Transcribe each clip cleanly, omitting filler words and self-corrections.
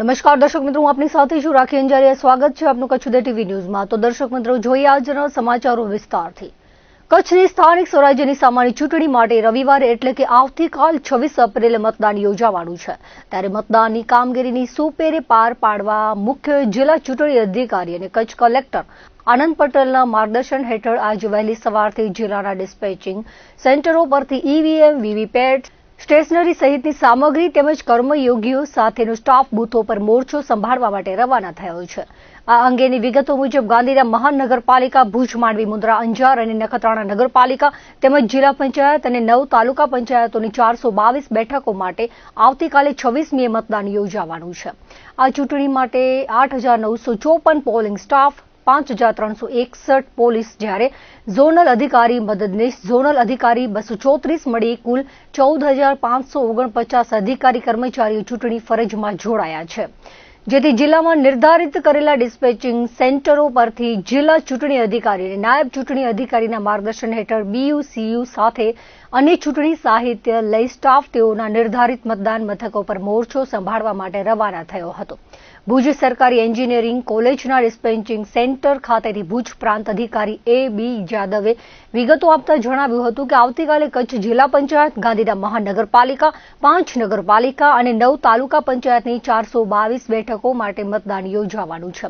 નમસ્કાર દર્શક મિત્રો, હું આપની સાથે છું રાખી અંજારિયા। સ્વાગત છે આપનું કચ્છ ઉદય ટીવી ન્યૂઝમાં। તો દર્શક મિત્રો, જોઈએ આજના સમાચારો વિસ્તારથી। કચ્છની સ્થાનિક સ્વરાજ્યની સામાન્ય ચૂંટણી માટે રવિવારે એટલે કે આવતીકાલ 26 એપ્રિલે મતદાન યોજાવાનું છે। ત્યારે મતદાનની કામગીરીની સુપેરે પાર પાડવા મુખ્ય જિલ્લા ચૂંટણી અધિકારી અને કચ્છ કલેક્ટર આનંદ પટેલના માર્ગદર્શન હેઠળ આજે વહેલી સવારથી જિલ્લાના ડિસ્પેચિંગ સેન્ટરો પરથી ઈવીએમ, વીવીપેટ, સ્ટેશનરી સહિતની સામગ્રી તેમજ કર્મયોગીઓ સાથેનો સ્ટાફ બૂથો પર મોરચો સંભાળવા માટે રવાના થયો છે। આ અંગેની વિગતો મુજબ ગાંધીધામ મહાનગરપાલિકા, ભુજ, માંડવી, મુન્દ્રા, અંજાર અને નખત્રાણા નગરપાલિકા તેમજ જિલ્લા પંચાયત અને 9 તાલુકા પંચાયતોની 422 બેઠકો માટે આવતીકાલે 26મીએ મતદાન યોજાવાનું છે। આ ચૂંટણી માટે 8,954 પોલિંગ સ્ટાફ, 5,361 પોલીસ, જ્યારે ઝોનલ અધિકારી, મદદનીશ ઝોનલ અધિકારી 234 મળી કુલ 14,549 અધિકારી કર્મચારીઓ ચૂંટણી ફરજમાં જોડાયા છે। જેથી જિલ્લામાં નિર્ધારિત કરેલા ડિસ્પેચિંગ સેન્ટરો પરથી જિલ્લા ચૂંટણી અધિકારી અને નાયબ ચૂંટણી અધિકારીના માર્ગદર્શન હેઠળ બીયુ, સીયુ સાથે અન્ય ચૂંટણી સાહિત્ય લઈ સ્ટાફ તેઓના નિર્ધારિત મતદાન મથકો પર મોરચો સંભાળવા માટે રવાના થયો હતો। ભુજ સરકારી એન્જિનિયરિંગ કોલેજના ડિસ્પેચિંગ સેન્ટર ખાતેથી ભુજ પ્રાંત અધિકારી A.B. જાદવે વિગતો આપતા જણાવ્યું હતું કે આવતીકાલે કચ્છ જિલ્લા પંચાયત, ગાંધીધામ મહાનગરપાલિકા, 5 નગરપાલિકા અને 9 તાલુકા પંચાયતની 422 બેઠકો માટે મતદાન યોજાવાનું છે।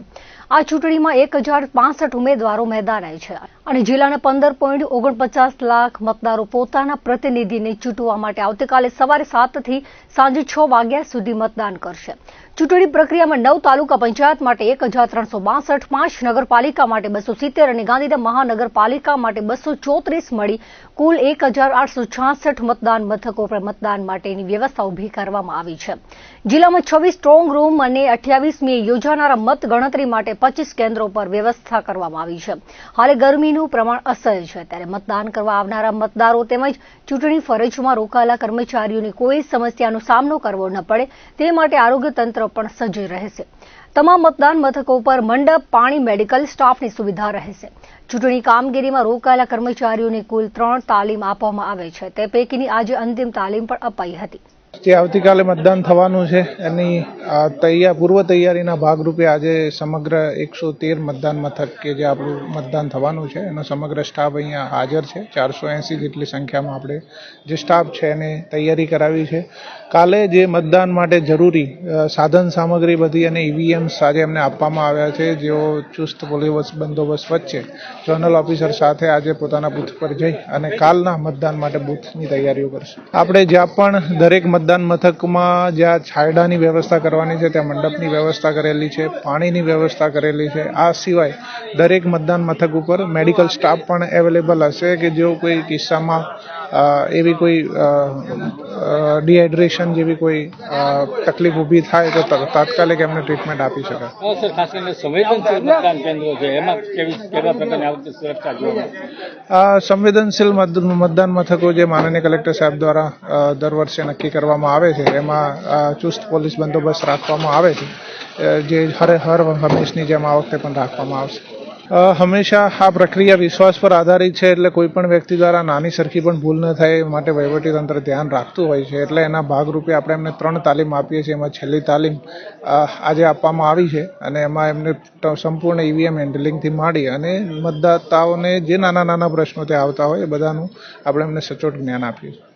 આ ચૂંટણીમાં 1,065 ઉમેદવારો મેદાને છે અને જિલ્લાના 15.49 લાખ મતદારો પોતાના પ્રતિનિધિને ચૂંટવા માટે આવતીકાલે સવારે 7 થી સાંજે 6 વાગ્યા સુધી મતદાન કરશે। ચૂંટણી પ્રક્રિયામાં 9 તાલુકા પંચાયત માટે 1,362, 5 નગરપાલિકા માટે 270 અને ગાંધીધામ મહાનગરપાલિકા માટે 234 મળી કુલ 1,866 મતદાન મથકો પર મતદાન માટેની વ્યવસ્થા ઊભી કરવામાં આવી છે। જિલ્લામાં 26 સ્ટ્રોંગ રૂમ અને 28મીએ યોજાનારા મત ગણતરી માટે 25 કેન્દ્રો પર વ્યવસ્થા કરવામાં આવી છે। હાલે ગરમીનું પ્રમાણ અસહ્ય છે, ત્યારે મતદાન કરવા આવનારા મતદારો તેમજ ચૂંટણી ફરજમાં રોકાયેલા કર્મચારીઓને કોઈ સમસ્યાનો સામનો કરવો ન પડે તે માટે આરોગ્ય તંત્ર પણ સજ્જ રહેશે। તમામ મતદાન મથકો પર મંડપ, પાણી, મેડિકલ સ્ટાફની સુવિધા રહેશે। ચૂંટણી કામગીરીમાં રોકાયેલા કર્મચારીઓને કુલ 3 તાલીમ આપવામાં આવે છે, તે પૈકીની આજે અંતિમ તાલીમ પણ અપાઈ હતી। જે આવતીકાલે મતદાન થવાનું છે એની પૂર્વ તૈયારીના ભાગરૂપે આજે સમગ્ર 113 મતદાન મથક કે જે આપણું મતદાન થવાનું છે એનો સમગ્ર સ્ટાફ અહીંયા હાજર છે। 480 જેટલી સંખ્યામાં આપણે જે સ્ટાફ છે એને તૈયારી કરાવી છે। કાલે જે મતદાન માટે જરૂરી સાધન સામગ્રી બધી અને ઈવીએમ્સ આજે એમને આપવામાં આવ્યા છે, જેઓ ચુસ્ત પોલીસ બંદોબસ્ત વચ્ચે ઝોનલ ઓફિસર સાથે આજે પોતાના બૂથ પર જઈ અને કાલના મતદાન માટે બૂથની તૈયારીઓ કરશે। આપણે જ્યાં પણ દરેક મતદાન મથકમાં જ્યાં છાંયડાની વ્યવસ્થા કરવાની છે ત્યાં મંડપની વ્યવસ્થા કરેલી છે, પાણીની વ્યવસ્થા કરેલી છે। આ સિવાય દરેક મતદાન મથક ઉપર મેડિકલ સ્ટાફ પણ અવેલેબલ હશે કે જો કોઈ કિસ્સામાં એવી કોઈ ડિહાઇડ્રેશન જેવી કોઈ તકલીફ ઊભી થાય તો તાત્કાલિક એમને ટ્રીટમેન્ટ આપી શકાય। સંવેદનશીલ મતદાન મથકો જે માનનીય કલેક્ટર સાહેબ દ્વારા દર વર્ષે નક્કી કરવામાં આવે છે એમાં ચુસ્ત પોલીસ બંદોબસ્ત રાખવામાં આવે છે, જે હર હંમેશની જેમ આ વખતે પણ રાખવામાં આવશે। હંમેશા આ પ્રક્રિયા વિશ્વાસ પર આધારિત છે, એટલે કોઈ પણ વ્યક્તિ દ્વારા નાની સરખી પણ ભૂલ ન થાય એ માટે વહીવટીતંત્ર ધ્યાન રાખતું હોય છે। એટલે એના ભાગરૂપે આપણે એમને 3 તાલીમ આપીએ છીએ, એમાં છેલ્લી તાલીમ આજે આપવામાં આવી છે અને એમાં એમને સંપૂર્ણ ઈવીએમ હેન્ડલિંગથી માંડી અને મતદાતાઓને જે નાના પ્રશ્નો ત્યાં આવતા હોય એ બધાનું આપણે એમને સચોટ જ્ઞાન આપીએ છીએ।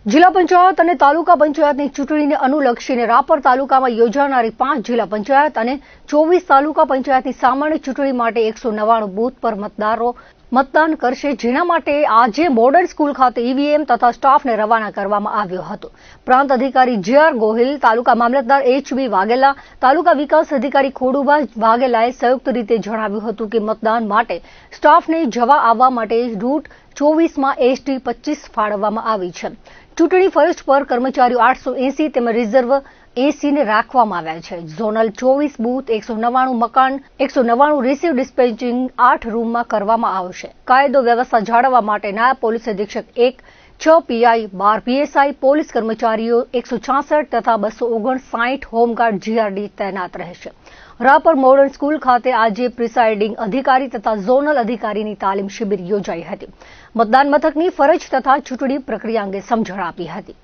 જિલ્લા પંચાયત અને તાલુકા પંચાયતની ચૂંટણીને અનુલક્ષીને રાપર તાલુકામાં યોજાનારી 5 જિલ્લા પંચાયત અને 24 તાલુકા પંચાયતની સામાન્ય ચૂંટણી માટે 199 બૂથ પર મતદારો મતદાન કરશે, જેના માટે આજે મોડર્ન સ્કૂલ ખાતે ઈવીએમ તથા સ્ટાફને રવાના કરવામાં આવ્યો હતો। પ્રાંત અધિકારી J.R. ગોહિલ, તાલુકા મામલતદાર H.B. વાઘેલા, તાલુકા વિકાસ અધિકારી ખોડુભા વાઘેલાએ સંયુક્ત રીતે જણાવ્યું હતું કે મતદાન માટે સ્ટાફને જવા આવવા માટે રૂટ 24માં ST 25 ફાળવવામાં આવી છે। ચૂંટણી ફરજ પર કર્મચારીઓ 880 તેમજ રિઝર્વ 80ને રાખવામાં આવ્યા છે। ઝોનલ 24 બૂથ, 199 મકાન, 199 રિસીવ ડિસ્પેચિંગ 8 રૂમમાં કરવામાં આવશે। કાયદો વ્યવસ્થા જાળવવા માટે નાયબ પોલીસ અધિક્ષક 1, 6 PI, 12 PSI, પોલીસ કર્મચારીઓ 166 તથા 259 હોમગાર્ડ GRD તૈનાત રહેશે। રાપર મોડર્ન સ્કૂલ ખાતે આજે પ્રિસાઇડિંગ અધિકારી તથા ઝોનલ અધિકારીની તાલીમ શિબિર યોજાઈ હતી। મતદાન મથકની ફરજ તથા ચૂંટણી પ્રક્રિયા અંગે સમજણ આપી હતી।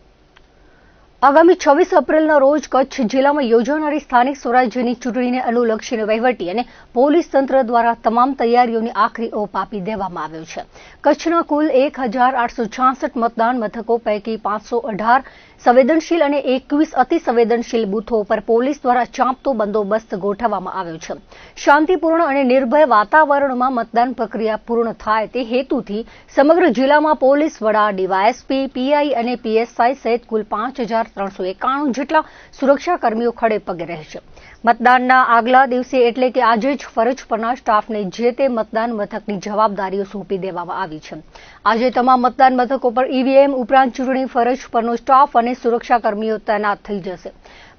આગામી 26 એપ્રિલના રોજ કચ્છ જિલ્લામાં યોજાનારી સ્થાનિક સ્વરાજ્યની ચૂંટણીને અનુલક્ષીને વહીવટી અને પોલીસ તંત્ર દ્વારા તમામ તૈયારીઓની આખરી ઓપ આપી દેવામાં આવ્યો છે. કચ્છના કુલ 1866 મતદાન મથકો પૈકી 518 સંવેદનશીલ અને 21 અતિ સંવેદનશીલ બૂથો પર પોલીસ દ્વારા ચાંપતો બંદોબસ્ત ગોઠવવામાં આવ્યો છે. શાંતિપૂર્ણ અને નિર્ભય વાતાવરણમાં મતદાન પ્રક્રિયા પૂર્ણ થાય તે હેતુથી સમગ્ર જિલ્લામાં પોલીસ વડા, ડીવાયએસપી, પીઆઈ અને પીએસઆઈ સહિત કુલ 5391 જેટલા સુરક્ષાકર્મીઓ ખડે પગે રહેશે. મતદાનના આગલા દિવસે એટલે કે આજે જ ફરજ પરના સ્ટાફને જે તે મતદાન મથકની જવાબદારીઓ સોંપી દેવામાં આવી છે. આજે તમામ મતદાન મથકો પર ઈવીએમ ઉપરાંત ચૂંટણી ફરજ પરનો સ્ટાફ અને સુરક્ષાકર્મીઓ તૈનાત થઈ જશે.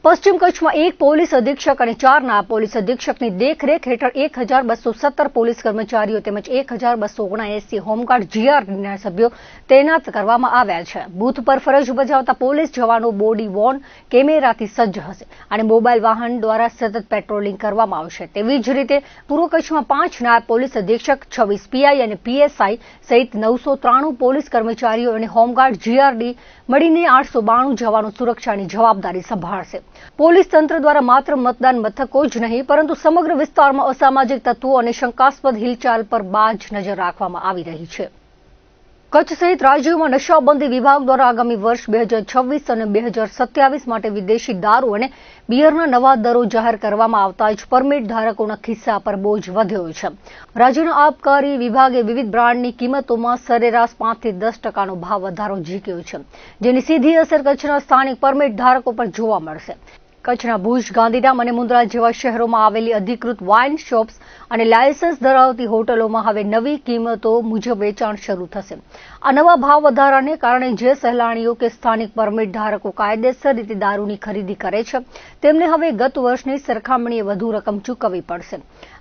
પશ્ચિમ કચ્છમાં 1 પોલીસ અધિક્ષક અને 4 નાયબ પોલીસ અધિક્ષકની દેખરેખ હેઠળ 1217 પોલીસ કર્મચારીઓ તેમજ 1279 હોમગાર્ડ જીઆરડીના સભ્યો તૈનાત કરવામાં આવ્યા છે. બૂથ પર ફરજ બજાવતા પોલીસ જવાનો બોડી વોર્ન કેમેરાથી સજ્જ હશે અને મોબાઈલ વાહન દ્વારા સતત પેટ્રોલિંગ કરવામાં આવશે. તેવી જ રીતે પૂર્વ કચ્છમાં 5 નાયબ પોલીસ અધિક્ષક, 26 પીઆઈ અને પીએસઆઈ સહિત 993 પોલીસ કર્મચારીઓ અને હોમગાર્ડ જીઆરડી મળીને 892 જવાનો સુરક્ષાની જવાબદારી સંભાળશે. પોલીસ તંત્ર દ્વારા માત્ર મતદાન મથકો જ નહીં પરંતુ સમગ્ર વિસ્તારમાં અસામાજિક તત્વો અને શંકાસ્પદ હિલચાલ પર બાજ નજર રાખવામાં આવી રહી છે. કચ્છ સહિત રાજ્યોમાં નશાબંધી વિભાગ દ્વારા આગામી વર્ષ 2026 અને 2027 માટે વિદેશી દારૂ અને બિયરના નવા દરો જાહેર કરવામાં આવતા જ પરમિટ ધારકોના ખિસ્સા પર બોજ વધ્યો છે. રાજ્યના આબકારી વિભાગે વિવિધ બ્રાન્ડની કિંમતોમાં સરેરાશ 5 થી 10% ભાવ વધારો ઝીક્યો છે, જેની સીધી અસર કચ્છના સ્થાનિક પરમિટ ધારકો પર જોવા મળશે. કચ્છના ભુજ, ગાંધીધામ અને મુન્દ્રા જેવા શહેરોમાં આવેલી અધિકૃત વાઇન શોપ્સ અને લાયસન્સ ધરાવતી હોટલોમાં હવે નવી કિંમતો મુજબ વેચાણ શરૂ થશે. આ નવા ભાવ વધારાને કારણે જે સહેલાણીઓ કે સ્થાનિક પરમિટ ધારકો કાયદેસર રીતે દારૂની ખરીદી કરે છે તેમને હવે ગત વર્ષની સરખામણીએ વધુ રકમ ચૂકવવી પડશે.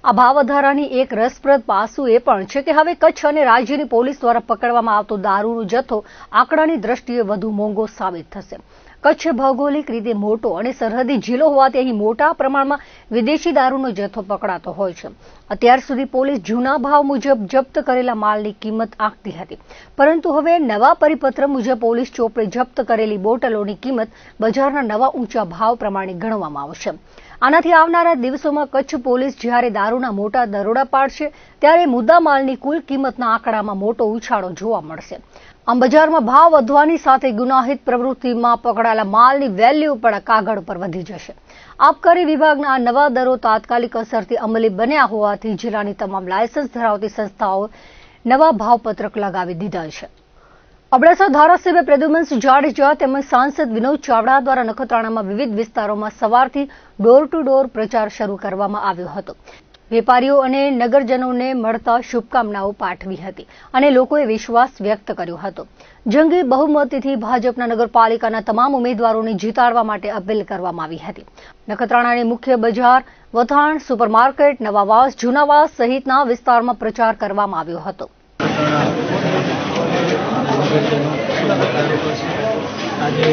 આ ભાવ વધારાની એક રસપ્રદ પાસું એ પણ છે કે હવે કચ્છ અને રાજ્યની પોલીસ દ્વારા પકડવામાં આવતો દારૂનો જથ્થો આંકડાની દ્રષ્ટિએ વધુ મોંઘો સાબિત થશે. કચ્છ ભૌગોલિક રીતે મોટો અને સરહદી જિલ્લો હોવાથી અહીં મોટા પ્રમાણમાં વિદેશી દારૂનો જથ્થો પકડાતો હોય છે. અત્યાર સુધી પોલીસ જૂના ભાવ મુજબ જપ્ત કરેલા માલની કિંમત આંકતી હતી, પરંતુ હવે નવા પરિપત્ર મુજબ પોલીસ ચોપડે જપ્ત કરેલી બોટલોની કિંમત બજારના નવા ઊંચા ભાવ પ્રમાણે ગણવામાં આવશે. આનાથી આવનારા દિવસોમાં કચ્છ પોલીસ જ્યારે દારૂના મોટા દરોડા પાડશે ત્યારે મુદ્દામાલની કુલ કિંમતના આંકડામાં મોટો ઉછાળો જોવા મળશે. આમ બજારમાં ભાવ વધવાની સાથે ગુનાહિત પ્રવૃત્તિમાં પકડાયેલા માલની વેલ્યુ પણ કાગળ પર વધી જશે. આબકારી વિભાગના આ નવા દરો તાત્કાલિક અસરથી અમલી બન્યા હોવાથી જિલ્લાની તમામ લાયસન્સ ધરાવતી સંસ્થાઓ નવા ભાવપત્રક લગાવી દીધા છે. અબડાસા ધારાસભ્ય પ્રદ્યુમનસિંહ જાડેજા તેમજ સાંસદ વિનોદ ચાવડા દ્વારા નખત્રાણામાં વિવિધ વિસ્તારોમાં સવારથી ડોર ટુ ડોર પ્રચાર શરૂ કરવામાં આવ્યો હતો. વેપારીઓ અને નગરજનોને મળતા શુભકામનાઓ પાઠવી હતી અને લોકોએ વિશ્વાસ વ્યક્ત કર્યો હતો. જંગી બહુમતીથી ભાજપના નગરપાલિકાના તમામ ઉમેદવારોને જીતાડવા માટે અપીલ કરવામાં આવી હતી. નખત્રાણાની મુખ્ય બજાર, વથાણ, સુપરમાર્કેટ, નવાવાસ, જૂનાવાસ સહિતના વિસ્તારમાં પ્રચાર કરવામાં આવ્યો હતો. આજે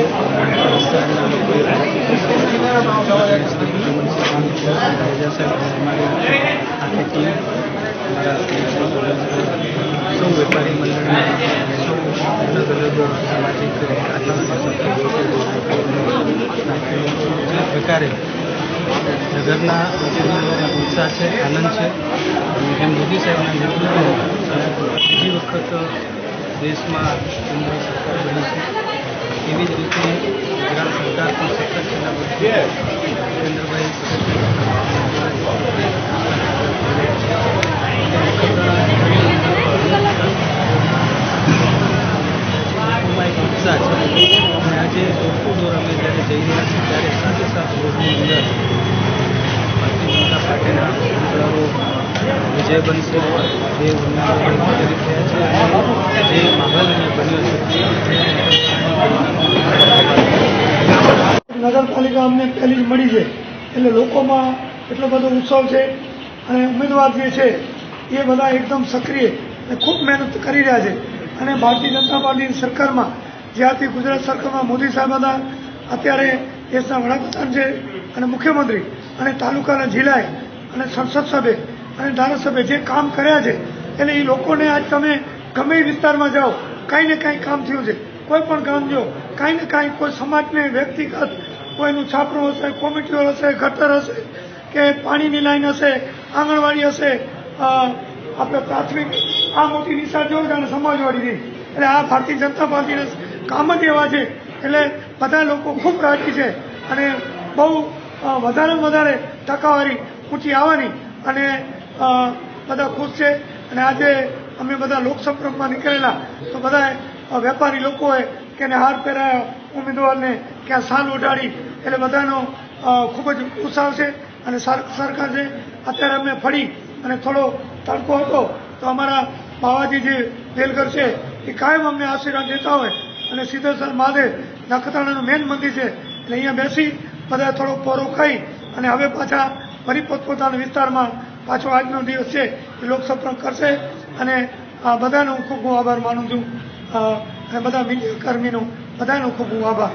સૌ વેપારી મંડળ, સૌ અલગ અલગ સામાજિક જે પ્રકારે નગરના ઉત્સાહ છે, આનંદ છે. એમ મોદી સાહેબના નેતૃત્વમાં બીજી વખત દેશમાં કેન્દ્ર સરકાર બની છે. એવી જ રીતે ગુજરાત સરકાર પણ સતત છેલ્લા વર્ષે કેન્દ્રભાઈ ઉત્સાહ છે. અને આજે ડોર અમે જ્યારે જઈ રહ્યા છીએ ત્યારે સાથે સાથે રોડની અંદર ભારતીય જનતા પાર્ટીના ઉમેદવારો વિજય બનશે. જે ઉમેદવારો કરી રહ્યા છે જે માહોલ બન્યો છે નગરપાલિકા અમને પહેલી જ મળી છે એટલે લોકોમાં એટલો બધો ઉત્સવ છે અને ઉમેદવાર જે છે એ બધા એકદમ સક્રિય અને ખૂબ મહેનત કરી રહ્યા છે. અને ભારતીય જનતા પાર્ટીની સરકારમાં જ્યારથી ગુજરાત સરકારમાં મોદી સાહેબ હતા, અત્યારે દેશના વડાપ્રધાન છે અને મુખ્યમંત્રી અને તાલુકાના જિલ્લાએ અને સંસદ સભ્ય અને ધારાસભ્ય જે કામ કર્યા છે એટલે એ લોકોને આજ તમે ગમે એ વિસ્તારમાં જાઓ કાંઈ ને કાંઈ કામ થયું છે. કોઈ પણ ગામ જો કાંઈ ને કાંઈ કોઈ સમાજને વ્યક્તિગત કોઈનું છાપરું હશે, કોમિટીઓ હશે, ગટર હશે કે પાણીની લાઈન હશે, આંગણવાડી હશે, આપણે પ્રાથમિક આ મોટી નિશાળ જોઈ અને સમાજવાડી એટલે આ ભારતીય જનતા પાર્ટીના કામ જ એવા છે એટલે બધા લોકો ખૂબ રાજી છે અને બહુ વધારેમાં વધારે ટકાવારી ઊંચી આવવાની અને બધા ખુશ છે. અને આજે અમે બધા લોકસંપર્કમાં નીકળેલા તો બધા વેપારી લોકોએ કે હાર પહેરાયો ઉમેદવારને કે આ સાલ ઓઢાડી એટલે બધાનો ખૂબ જ ઉત્સાહ છે અને સરકાર છે. અત્યારે અમે ફરી અને થોડો તડકો હતો તો અમારા બાવાજી જે વેલગર છે એ કાયમ અમને આશીર્વાદ દેતા હોય અને સિદ્ધેશ્વર મહાદેવ નખત્રાણાનું મેન મંદિર છે એટલે અહીંયા બેસી બધા થોડો પોરો ખાઈ અને હવે પાછા ફરી પોતપોતાના વિસ્તારમાં પાછો આજનો દિવસ છે એ લોકસંપર્ક કરશે અને બધાનો ખૂબ ખૂબ આભાર માનું છું અને બધા મીડિયા કર્મીનો બધાનો ખૂબ ખૂબ આભાર.